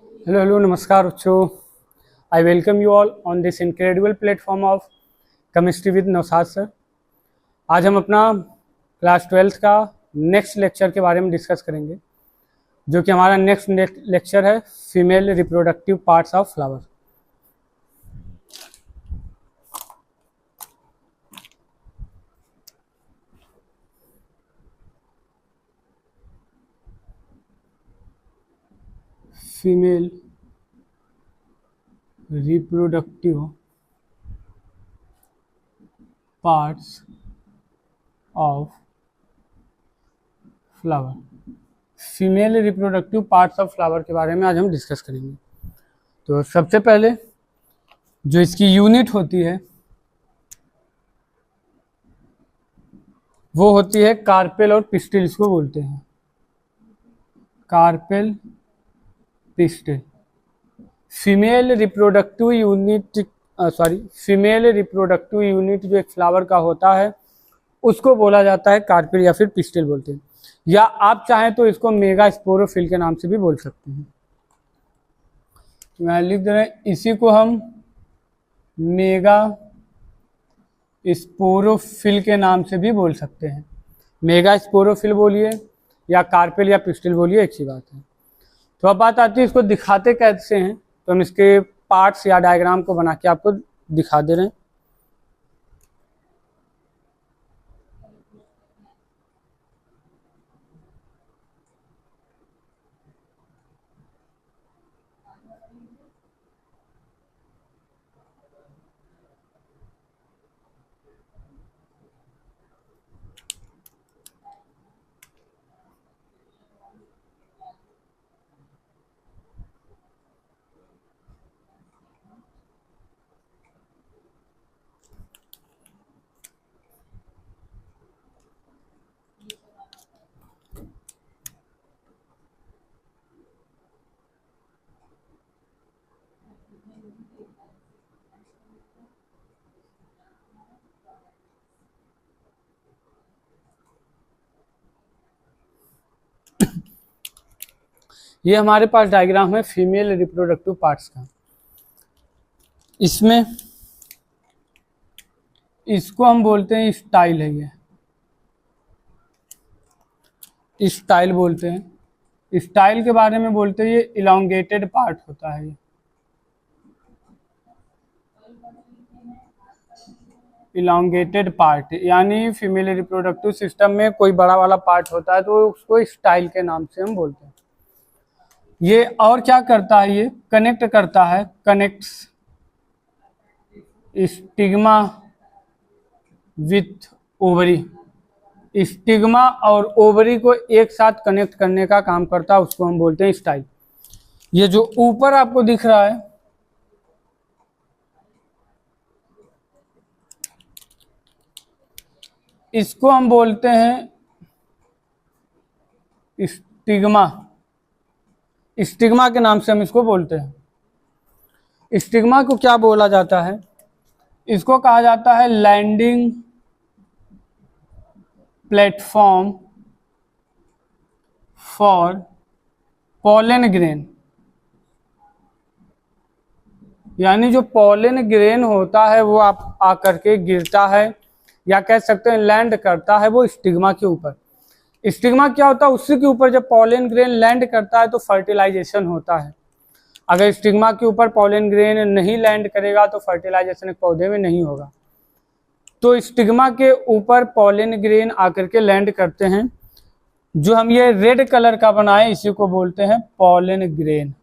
Hello, namaskar, बच्चों. I welcome you all on this incredible platform of Chemistry with Naushad sir. आज हम अपना class 12th का next lecture के बारे में डिस्कस करेंगे, जो कि हमारा नेक्स्ट लेक्चर है female reproductive parts of flower. Female reproductive parts of flower. Female reproductive parts of flower के बारे में आज हम डिस्कस करेंगे. तो सबसे पहले जो इसकी यूनिट होती है वो होती है कार्पेल और पिस्टिल. इसको बोलते हैं carpel pistil. Female reproductive unit जो एक फ्लावर का होता है उसको बोला जाता है कार्पेल या फिर पिस्टिल बोलते हैं, या आप चाहें तो इसको मेगा स्पोरोफिल के नाम से भी बोल सकते हैं. मैं लिख दे रहे हैं, इसी को हम मेगा स्पोरोफिल के नाम से भी बोल सकते हैं. मेगा स्पोरोफिल बोलिए या कार्पेल या पिस्टिल बोलिए, एक ही बात है. तो अब बात आती है इसको दिखाते कैसे हैं. तो हम इसके पार्ट्स या डायग्राम को बना के आपको दिखा दे रहे हैं. ये हमारे पास डायग्राम है फीमेल रिप्रोडक्टिव पार्ट्स का. इसमें इसको हम बोलते हैं स्टाइल है. ये स्टाइल बोलते हैं. स्टाइल के बारे में बोलते हैं ये इलांगेटेड पार्ट होता है. ये इलांगेटेड पार्ट यानी फीमेल रिप्रोडक्टिव सिस्टम में कोई बड़ा वाला पार्ट होता है तो उसको स्टाइल के नाम से हम बोलते हैं. ये और क्या करता है, ये कनेक्ट करता है, connects stigma with ovary. Stigma और ओवरी को एक साथ कनेक्ट करने का काम करता है, उसको हम बोलते हैं स्टाइल. ये जो ऊपर आपको दिख रहा है इसको हम बोलते हैं स्टिग्मा. स्टिग्मा के नाम से हम इसको बोलते हैं. स्टिग्मा को क्या बोला जाता है, इसको कहा जाता है landing platform for pollen grain. यानी जो पॉलन ग्रेन होता है वो आप आकर के गिरता है या कह सकते हैं लैंड करता है वो स्टिग्मा के ऊपर. स्टिग्मा क्या होता है, उसी के ऊपर जब पॉलन ग्रेन लैंड करता है तो फर्टिलाइजेशन होता है. अगर स्टिग्मा के ऊपर पॉलन ग्रेन नहीं लैंड करेगा तो फर्टिलाइजेशन एक पौधे में नहीं होगा. तो स्टिग्मा के ऊपर पॉलन ग्रेन आकर के लैंड करते हैं. जो हम ये रेड कलर का बनाए इसी को बोलते हैं पॉलन ग्रेन.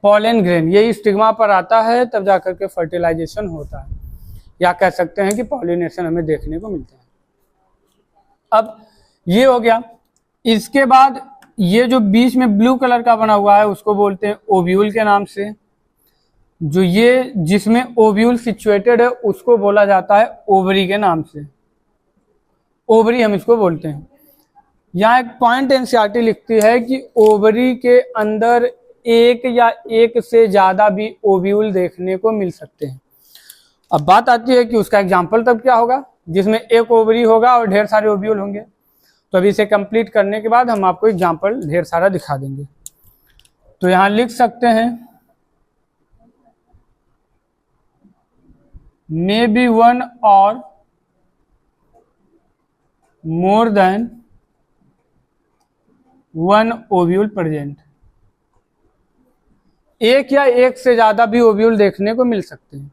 पॉलन ग्रेन ये स्टिग्मा पर आता है तब जाकर के फर्टिलाइजेशन होता है, या कह सकते हैं कि पॉलिनेशन हमें देखने को मिलता है. अब ये हो गया. इसके बाद ये जो बीच में ब्लू कलर का बना हुआ है उसको बोलते हैं ओव्यूल के नाम से. जो ये जिसमें ओव्यूल सिचुएटेड है उसको बोला जाता है ओवरी के नाम से. ओवरी हम इसको बोलते हैं. यहाँ एक पॉइंट एनसीईआरटी लिखती है कि ओवरी के अंदर एक या एक से ज्यादा भी ओव्यूल देखने को मिल सकते हैं. अब बात आती है कि उसका एग्जाम्पल तब क्या होगा जिसमें एक ओवरी होगा और ढेर सारे ओव्यूल होंगे. तो अभी इसे कंप्लीट करने के बाद हम आपको एग्जाम्पल ढेर सारा दिखा देंगे। तो यहाँ लिख सकते हैं मे बी वन और more than one ovule present. एक या एक से ज्यादा भी ओव्यूल देखने को मिल सकते हैं।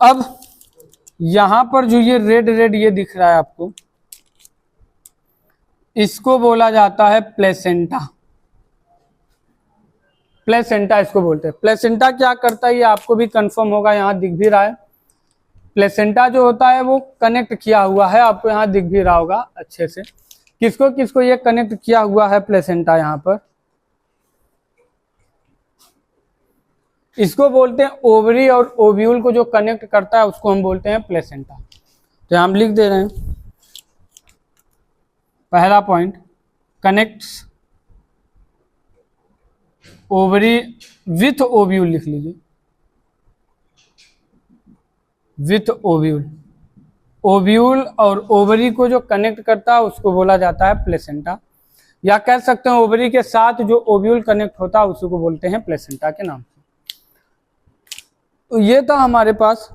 अब यहां पर जो ये रेड रेड ये दिख रहा है आपको, इसको बोला जाता है प्लेसेंटा। प्लेसेंटा इसको बोलते हैं। प्लेसेंटा क्या करता है ये आपको भी कंफर्म होगा, यहां दिख भी रहा है। प्लेसेंटा जो होता है वो कनेक्ट किया हुआ है, आपको यहां दिख भी रहा होगा अच्छे से। किसको किसको ये कनेक्ट किया हुआ है प्लेसेंटा, यहां पर इसको बोलते हैं ओवरी, और ओव्यूल को जो कनेक्ट करता है उसको हम बोलते हैं प्लेसेंटा। तो हम लिख दे रहे हैं पहला point, connects ovary with ovule, लिख लीजिए विथ ओव्यूल। ओव्यूल और ओवरी को जो कनेक्ट करता है उसको बोला जाता है प्लेसेंटा, या कह सकते हैं ओवरी के साथ जो ओव्यूल कनेक्ट होता है उसी को बोलते हैं प्लेसेंटा के नाम से। तो ये था हमारे पास,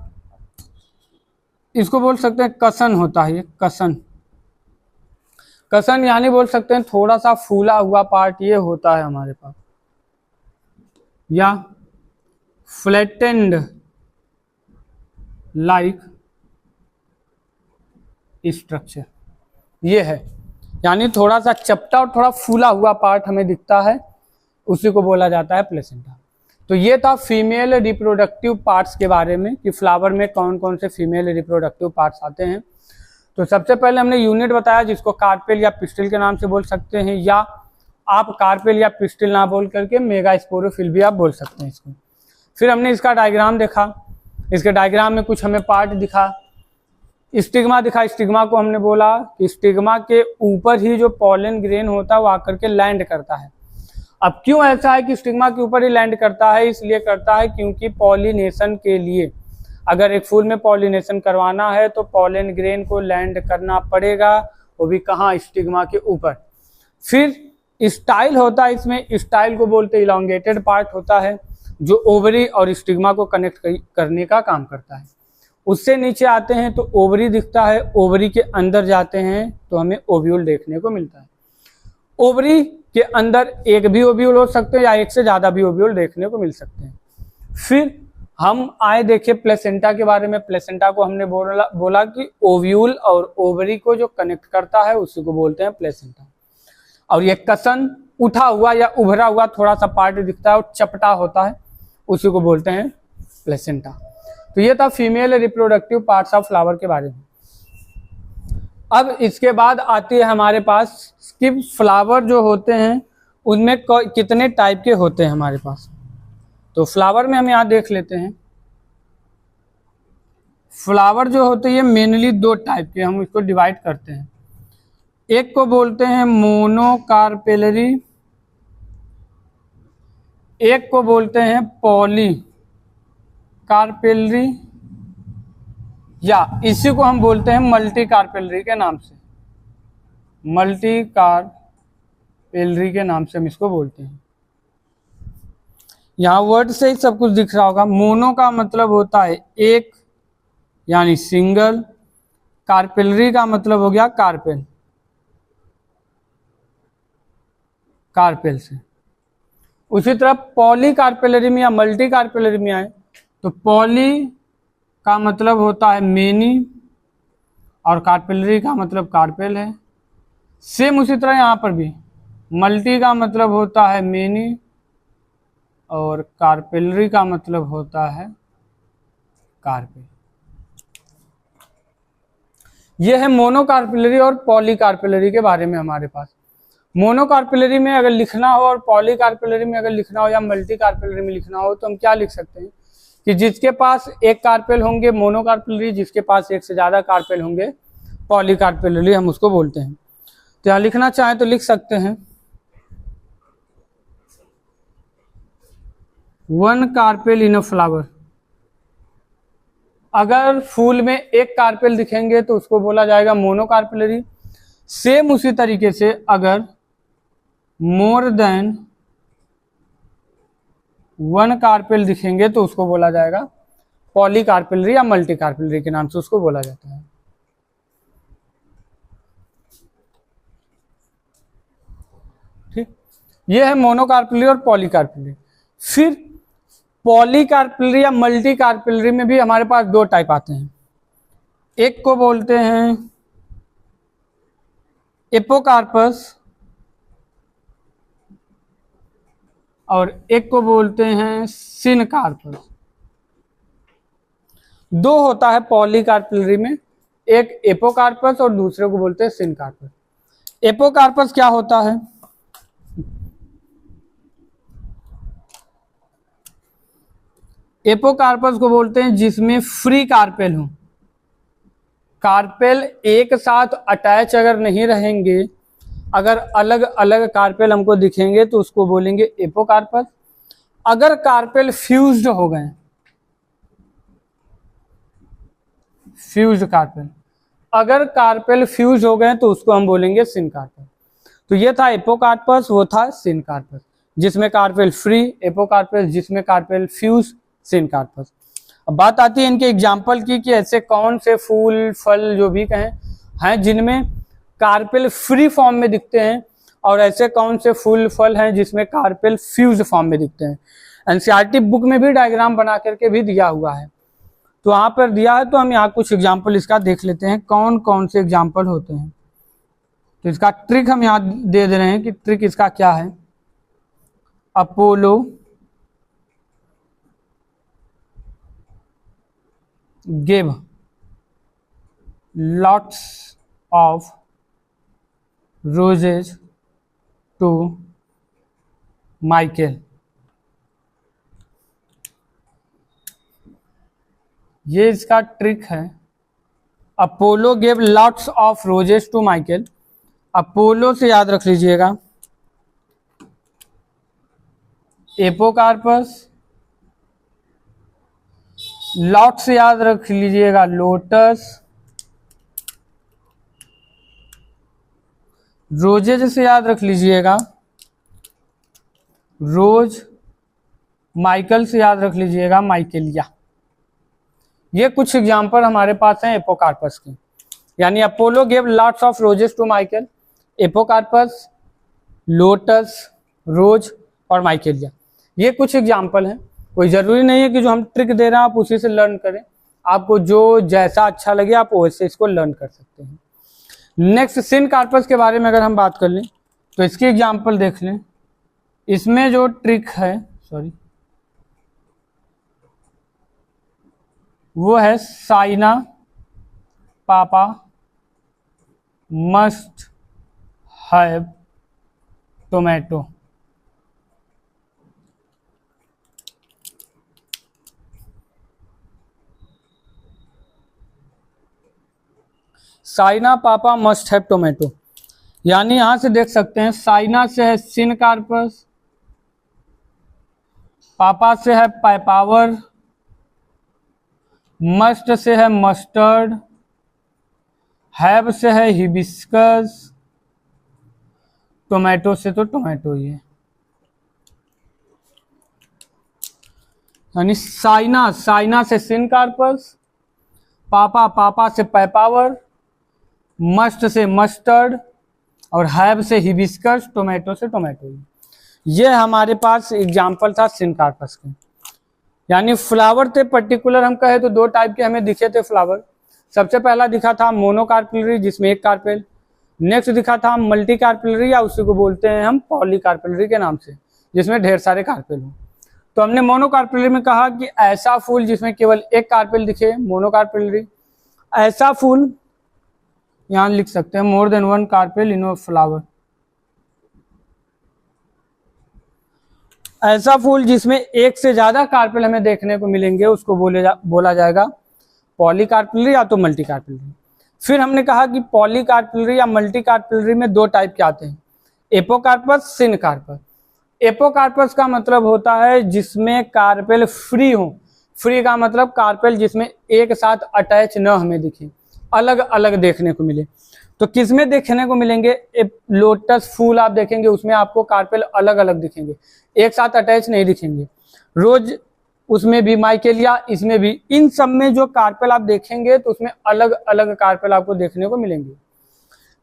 इसको बोल सकते हैं कसन होता है, ये कसन। कसन यानी बोल सकते हैं थोड़ा सा फूला हुआ पार्ट ये होता है हमारे पास, या फ्लैटेंड लाइक स्ट्रक्चर, ये है। यानी थोड़ा सा चपटा और थोड़ा फूला हुआ पार्ट हमें दिखता है, उसी को बोला जाता है प्लेसेंटा। तो ये था फीमेल रिप्रोडक्टिव पार्ट्स के बारे में कि फ्लावर में कौन कौन से फीमेल रिप्रोडक्टिव पार्ट्स आते हैं। तो सबसे पहले हमने यूनिट बताया जिसको कार्पेल या पिस्टिल के नाम से बोल सकते हैं, या आप कार्पेल या पिस्टिल ना बोल करके मेगास्पोरोफिल भी आप बोल सकते हैं इसको। फिर हमने इसका डायग्राम देखा, इसके डायग्राम में कुछ हमें पार्ट दिखा, स्टिग्मा दिखा। स्टिग्मा को हमने बोला कि स्टिग्मा के ऊपर ही जो पॉलन ग्रेन होता है वो आकर के लैंड करता है। अब क्यों ऐसा है कि स्टिग्मा के ऊपर ही लैंड करता है, इसलिए करता है क्योंकि पॉलिनेशन के लिए अगर एक फूल में पॉलिनेशन करवाना है तो पॉलन ग्रेन को लैंड करना पड़ेगा, वो भी कहाँ, स्टिग्मा के ऊपर। फिर स्टाइल होता है इसमें, स्टाइल को बोलते इलॉन्गेटेड पार्ट होता है जो ओवरी और स्टिग्मा को कनेक्ट करने का काम करता है। उससे नीचे आते हैं तो ओवरी दिखता है, ओवरी के अंदर जाते हैं तो हमें ओव्यूल देखने को मिलता है। ओवरी के अंदर एक भी ओव्यूल हो सकते हैं या एक से ज्यादा भी ओव्यूल देखने को मिल सकते हैं। फिर हम आए देखे प्लेसेंटा के बारे में। प्लेसेंटा को हमने बोला कि ओव्यूल और ओवरी को जो कनेक्ट करता है उसी को बोलते हैं प्लेसेंटा। और ये कसन उठा हुआ या उभरा हुआ थोड़ा सा पार्ट दिखता है और चपटा होता है, उसी को बोलते हैं प्लेसेंटा। तो ये था female reproductive parts of flower के बारे में। अब इसके बाद आती है हमारे पास कि फ्लावर जो होते हैं उनमें कितने टाइप के होते हैं हमारे पास। तो फ्लावर में हम यहाँ देख लेते हैं, फ्लावर जो होते हैं ये मेनली दो टाइप के, हम इसको डिवाइड करते हैं। एक को बोलते हैं मोनोकार्पेलरी, एक को बोलते हैं पॉलीकार्पेलरी, या इसी को हम बोलते हैं मल्टी कार्पेलरी के नाम से। मल्टी कार्पेलरी के नाम से हम इसको बोलते हैं। यहाँ वर्ड से ही सब कुछ दिख रहा होगा। मोनो का मतलब होता है एक यानी सिंगल, कार्पेलरी का मतलब हो गया कार्पेल, कार्पेल से। उसी तरह पॉली कार्पेलरी में या मल्टी कार्पेलरी में आए तो पॉली का मतलब होता है मेनी और कार्पेलरी का मतलब कार्पेल है। सेम उसी तरह यहाँ पर भी मल्टी का मतलब होता है मेनी और कार्पेलरी का मतलब होता है कार्पेल। यह है मोनोकार्पेलरी और पॉलीकार्पेलरी के बारे में हमारे पास। मोनोकार्पेलरी में अगर लिखना हो और पॉलीकार्पेलरी में अगर लिखना हो या मल्टी कार्पेलरी में लिखना हो तो हम क्या लिख सकते हैं कि जिसके पास एक कार्पेल होंगे मोनोकार्पेलरी, जिसके पास एक से ज्यादा कार्पेल होंगे पॉलीकार्पेलरी, हम उसको बोलते हैं। तो यहाँ लिखना चाहें तो लिख सकते हैं वन कार्पेल इन अ फ्लावर। अगर फूल में एक कार्पेल दिखेंगे तो उसको बोला जाएगा मोनोकार्पेलरी, सेम उसी तरीके से अगर मोर देन 1 कार्पेल दिखेंगे तो उसको बोला जाएगा पॉलीकार्पेलरी या मल्टीकार्पेलरी के नाम से उसको बोला जाता है। ठीक, ये है मोनोकार्पेलरी और पॉलीकार्पेलरी। फिर पॉलीकार्पेलरी या मल्टीकार्पेलरी में भी हमारे पास 2 टाइप आते हैं। एक को बोलते हैं एपोकार्पस और एक को बोलते हैं सिनकार्पस। 2 होता है पॉलीकार्पेलरी में, एक एपोकार्पस और दूसरे को बोलते हैं सिनकार्पस। एपोकार्पस क्या होता है? एपोकार्पस को बोलते हैं जिसमें फ्री कार्पेल हो। कार्पेल एक साथ अटैच अगर नहीं रहेंगे, अगर अलग अलग कार्पेल हमको दिखेंगे तो उसको बोलेंगे एपोकार्पस। अगर कार्पेल फ्यूज्ड हो गए, फ्यूज्ड कार्पेल, अगर कार्पेल फ्यूज हो गए तो उसको हम बोलेंगे सिनकार्पस। तो ये था एपोकार्पस, वो था सिनकार्पस, जिसमें कार्पेल फ्री, एपोकार्पस जिसमें कार्पेल फ्यूज, सिनकार्पस। अब बात आती है इनके एग्जाम्पल की कि ऐसे कौन से फूल फल जो भी कहें हैं जिनमें कार्पेल फ्री फॉर्म में दिखते हैं और ऐसे कौन से फूल फल हैं जिसमें कार्पेल फ्यूज फॉर्म में दिखते हैं। एनसीईआरटी बुक में भी डायग्राम बना करके भी दिया हुआ है, तो वहां पर दिया है, तो हम यहाँ कुछ एग्जाम्पल इसका देख लेते हैं कौन कौन से एग्जाम्पल होते हैं। तो इसका ट्रिक हम यहाँ दे रहे हैं कि ट्रिक इसका क्या है। Apollo gave lots of roses to Michael। ये इसका ट्रिक है। Apollo gave lots of roses to Michael. Apollo से याद रख लीजिएगा एपोकार्पस, लॉट से याद रख लीजिएगा लोटस, रोजेज से याद रख लीजिएगा रोज, माइकल से याद रख लीजिएगा माइकेलिया। ये कुछ एग्जाम्पल हमारे पास हैं एपोकार्पस के। यानी Apollo gave lots of roses to Michael, apocarpous, lotus, rose और माइकेलिया। ये कुछ एग्जाम्पल हैं। कोई ज़रूरी नहीं है कि जो हम ट्रिक दे रहे हैं आप उसी से लर्न करें, आपको जो जैसा अच्छा लगे आप वैसे इसको लर्न कर सकते हैं। नेक्स्ट सिनकार्पस के बारे में अगर हम बात कर लें तो इसकी एग्जांपल देख लें। इसमें जो ट्रिक है वो है साइना पापा मस्ट हैव टोमेटो। साइना पापा मस्ट हैव टोमेटो, यानी यहां से देख सकते हैं साइना से है सिनकार्पस, पापा से है पाइपावर, मस्ट से है मस्टर्ड, हैव से है हिबिस्कस, टोमेटो से तो टोमेटो ही है। यानी साइना से सिनकार्पस, पापा से पाइपावर, मस्ट से मस्टर्ड और हैव से हिबिस्कस, टोमेटो से टोमेटो। ये हमारे पास एग्जाम्पल था सिनकार्पस के। यानी फ्लावर थे पर्टिकुलर हम कहे तो 2 टाइप के हमें दिखे थे फ्लावर। सबसे पहला दिखा था मोनोकार्पेलरी जिसमें एक कार्पेल, नेक्स्ट दिखा था मल्टीकार्पेलरी या उसी को बोलते हैं हम पॉलीकार्पेलरी के नाम से, जिसमें ढेर सारे कार्पेल हो। तो हमने मोनोकार्पेलरी में कहा कि ऐसा फूल जिसमें केवल एक कार्पेल दिखे, मोनोकार्पेलरी। ऐसा फूल यहां लिख सकते हैं मोर देन 1 कार्पेल इन अ फ्लावर। ऐसा फूल जिसमें एक से ज्यादा कार्पेल हमें देखने को मिलेंगे उसको बोला जाएगा पॉलीकार्पेलरी या तो मल्टीकार्पेलरी। फिर हमने कहा कि पॉलीकार्पेलरी या मल्टीकार्पेलरी में 2 टाइप के आते हैं, एपोकार्पस, सिनकार्पस। एपोकार्पस का मतलब होता है जिसमें कार्पेल फ्री हो। फ्री का मतलब कार्पेल जिसमें एक साथ अटैच न हमें दिखे, अलग अलग देखने को मिले। तो किसमें देखने को मिलेंगे, लोटस फूल आप देखेंगे उसमें आपको कार्पेल अलग अलग दिखेंगे, एक साथ अटैच नहीं दिखेंगे। रोज उसमें भी, माइकेलिया इसमें भी, इन सब में जो कार्पेल आप देखेंगे तो उसमें अलग अलग कार्पेल आपको देखने को मिलेंगे।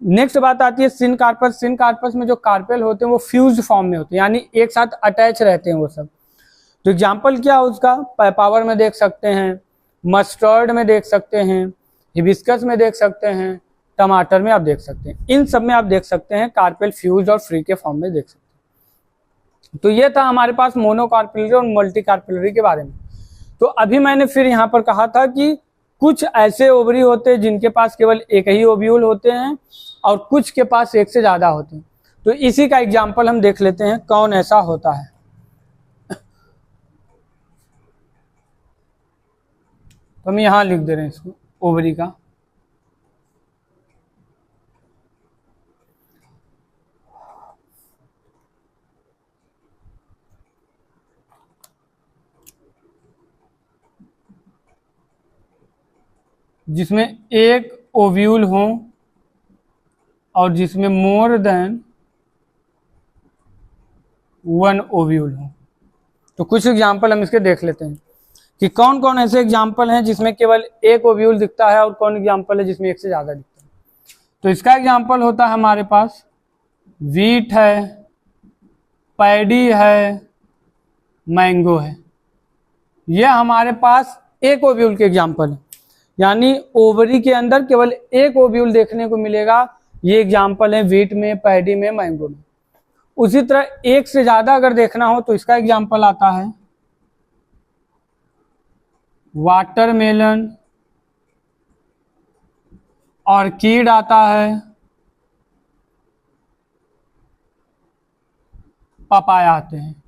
नेक्स्ट बात आती है सिन कार्पस। सिन कार्पस में जो कार्पेल होते हैं वो फ्यूज फॉर्म में होते हैं, यानी एक साथ अटैच रहते हैं वो सब। तो एग्जाम्पल क्या है उसका, पावर में देख सकते हैं, मस्टर्ड में देख सकते हैं, हिबिस्कस में देख सकते हैं, टमाटर में आप देख सकते हैं, इन सब में आप देख सकते हैं कार्पेल फ्यूज और फ्री के फॉर्म में देख सकते हैं। तो ये था हमारे पास मोनोकार्पेलरी और मल्टी कार्पेलरी के बारे में। तो अभी मैंने फिर यहाँ पर कहा था कि कुछ ऐसे ओवरी होते हैं जिनके पास केवल एक ही ओव्यूल होते हैं और कुछ के पास एक से ज्यादा होते हैं। तो इसी का एग्जाम्पल हम देख लेते हैं कौन ऐसा होता है। तो हम यहाँ लिख दे रहे हैं इसको, ओवरी का। जिसमें एक ओव्यूल हो और जिसमें मोर देन वन ओव्यूल हो। तो कुछ एग्जाम्पल हम इसके देख लेते हैं कि कौन कौन ऐसे एग्जाम्पल हैं जिसमें केवल एक ओव्यूल दिखता है और कौन एग्जाम्पल है जिसमें एक से ज्यादा दिखता है। तो इसका एग्जाम्पल होता है हमारे पास वीट है, पैडी है, मैंगो है। यह हमारे पास एक ओव्यूल के एग्जाम्पल है, यानी ओवरी के अंदर केवल एक ओव्यूल देखने को मिलेगा। ये एग्जाम्पल है वीट में, पैडी में, मैंगो में। उसी तरह एक से ज्यादा अगर देखना हो तो इसका एग्जाम्पल आता है वाटरमेलन, ऑर्किड आता है, पपाया आते हैं।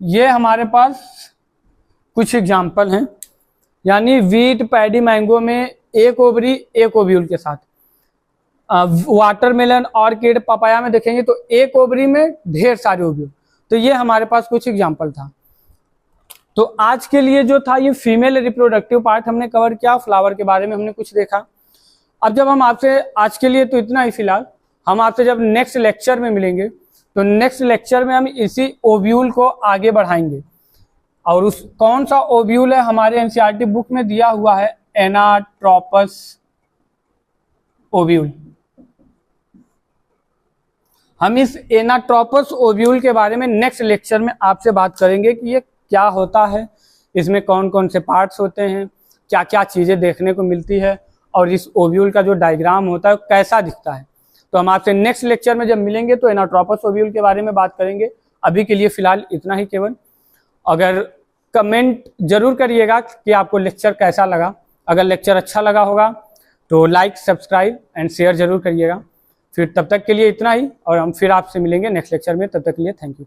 ये हमारे पास कुछ एग्जाम्पल हैं, यानी वीट, पैडी, मैंगो में एक ओवरी एक ओव्यूल के साथ। वाटरमेलन, ऑर्किड, पपाया में देखेंगे तो एक ओवरी में ढेर सारे ओव्यूल। तो ये हमारे पास कुछ एग्जाम्पल था। तो आज के लिए जो था ये फीमेल रिप्रोडक्टिव पार्ट हमने कवर किया, फ्लावर के बारे में हमने कुछ देखा। अब जब हम आपसे, आज के लिए तो इतना ही फिलहाल, हम आपसे जब नेक्स्ट लेक्चर में मिलेंगे तो नेक्स्ट लेक्चर में हम इसी ओव्यूल को आगे बढ़ाएंगे। और उस कौन सा ओव्यूल है हमारे एनसीईआरटी बुक में दिया हुआ है, एनाट्रोपस ओव्यूल। हम इस एनाट्रोपस ओव्यूल के बारे में नेक्स्ट लेक्चर में आपसे बात करेंगे कि ये क्या होता है, इसमें कौन कौन से पार्ट्स होते हैं, क्या क्या चीज़ें देखने को मिलती है, और इस ओव्यूल का जो डायग्राम होता है कैसा दिखता है। तो हम आपसे नेक्स्ट लेक्चर में जब मिलेंगे तो एनाट्रोपस ओव्यूल के बारे में बात करेंगे। अभी के लिए फिलहाल इतना ही केवल। अगर कमेंट जरूर करिएगा कि आपको लेक्चर कैसा लगा। अगर लेक्चर अच्छा लगा होगा तो लाइक, सब्सक्राइब एंड शेयर जरूर करिएगा। फिर तब तक के लिए इतना ही, और हम फिर आपसे मिलेंगे नेक्स्ट लेक्चर में। तब तक के लिए थैंक यू।